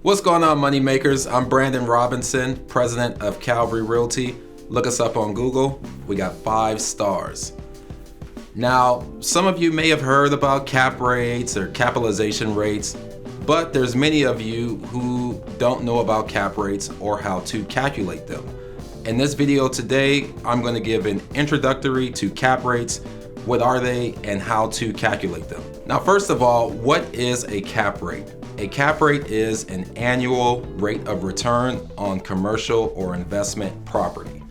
What's going on, money makers? I'm Brandon Robinson, president of Calvary Realty. Look us up on Google. We got 5 stars. Now, some of you may have heard about cap rates or capitalization rates, but there's many of you who don't know about cap rates or how to calculate them. In this video today, I'm going to give an introductory to cap rates. What are they and how to calculate them? Now, first of all, what is a cap rate? A cap rate is an annual rate of return on commercial or investment property.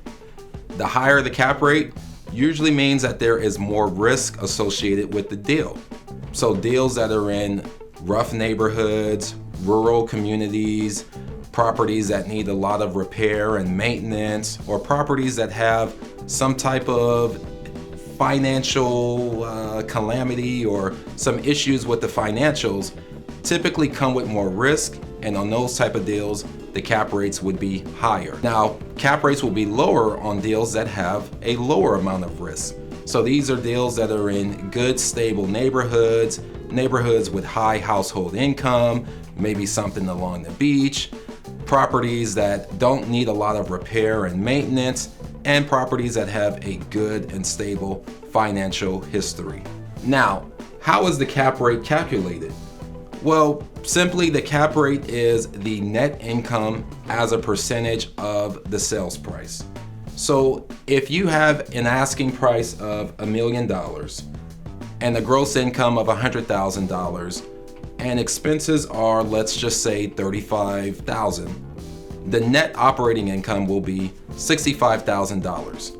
The higher the cap rate usually means that there is more risk associated with the deal. So deals that are in rough neighborhoods, rural communities, properties that need a lot of repair and maintenance, or properties that have some type of financial calamity or some issues with the financials, typically come with more risk, and on those type of deals, the cap rates would be higher. Now, cap rates will be lower on deals that have a lower amount of risk. So these are deals that are in good, stable neighborhoods with high household income, maybe something along the beach, properties that don't need a lot of repair and maintenance, and properties that have a good and stable financial history. Now, how is the cap rate calculated? Well, simply the cap rate is the net income as a percentage of the sales price. So if you have an asking price of $1 million and a gross income of $100,000 and expenses are, let's just say, $35,000, the net operating income will be $65,000.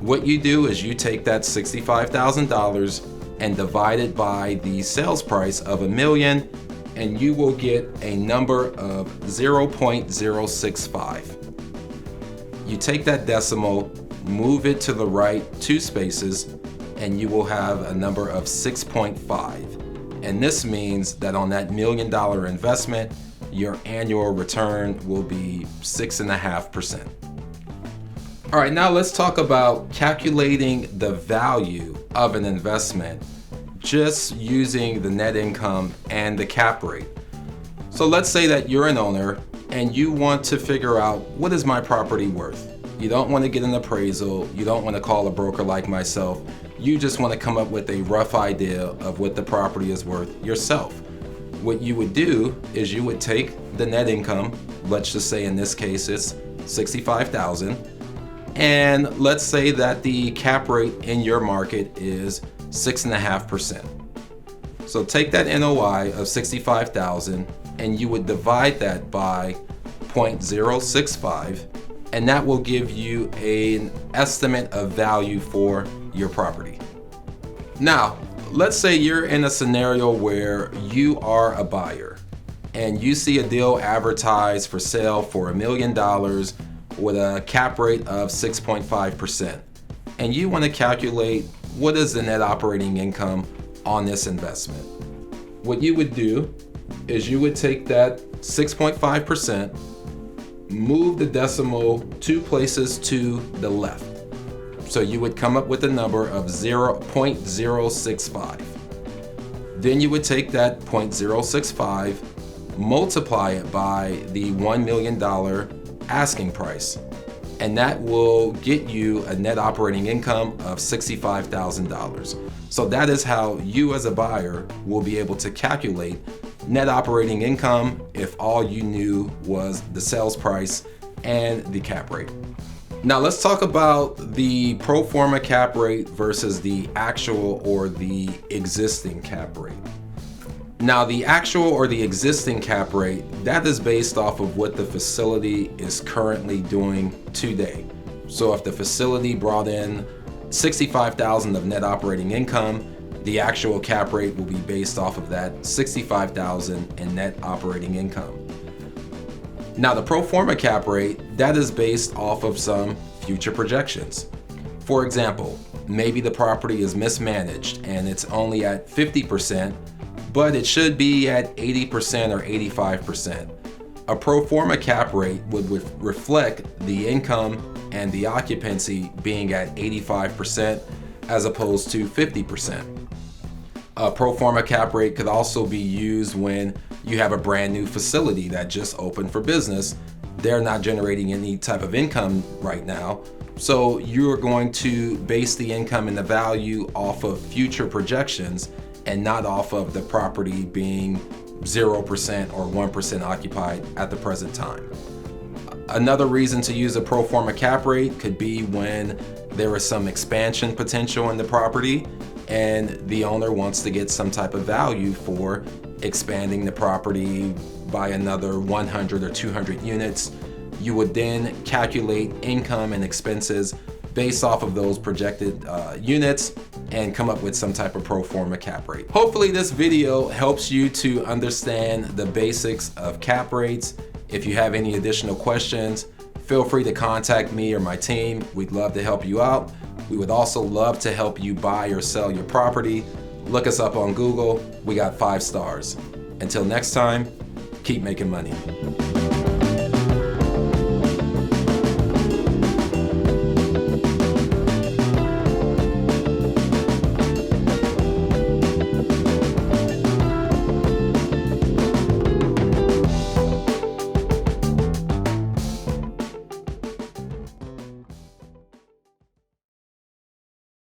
What you do is you take that $65,000 and divide it by the sales price of $1 million, and you will get a number of 0.065. You take that decimal, move it to the right 2 spaces, and you will have a number of 6.5. And this means that on that $1 million investment, your annual return will be 6.5%. All right, now let's talk about calculating the value of an investment just using the net income and the cap rate. So let's say that you're an owner and you want to figure out, what is my property worth? You don't want to get an appraisal. You don't want to call a broker like myself. You just want to come up with a rough idea of what the property is worth yourself. What you would do is you would take the net income, let's just say in this case it's $65,000, and let's say that the cap rate in your market is 6.5%. So take that NOI of $65,000 and you would divide that by 0.065, and that will give you an estimate of value for your property. Now, let's say you're in a scenario where you are a buyer and you see a deal advertised for sale for $1 million with a cap rate of 6.5%. And you want to calculate, what is the net operating income on this investment? What you would do is you would take that 6.5%, move the decimal 2 places to the left. So you would come up with a number of 0.065. Then you would take that 0.065, multiply it by the $1 million asking price, and that will get you a net operating income of $65,000. So that is how you as a buyer will be able to calculate net operating income if all you knew was the sales price and the cap rate. Now let's talk about the pro forma cap rate versus the actual or the existing cap rate. Now, the actual or the existing cap rate, that is based off of what the facility is currently doing today. So if the facility brought in $65,000 of net operating income, the actual cap rate will be based off of that $65,000 in net operating income. Now, the pro forma cap rate, that is based off of some future projections. For example, maybe the property is mismanaged and it's only at 50%, but it should be at 80% or 85%. A pro forma cap rate would reflect the income and the occupancy being at 85% as opposed to 50%. A pro forma cap rate could also be used when you have a brand new facility that just opened for business. They're not generating any type of income right now. So you're going to base the income and the value off of future projections and not off of the property being 0% or 1% occupied at the present time. Another reason to use a pro forma cap rate could be when there is some expansion potential in the property and the owner wants to get some type of value for expanding the property by another 100 or 200 units. You would then calculate income and expenses based off of those projected units and come up with some type of pro forma cap rate. Hopefully this video helps you to understand the basics of cap rates. If you have any additional questions, feel free to contact me or my team. We'd love to help you out. We would also love to help you buy or sell your property. Look us up on Google. We got 5 stars. Until next time, keep making money.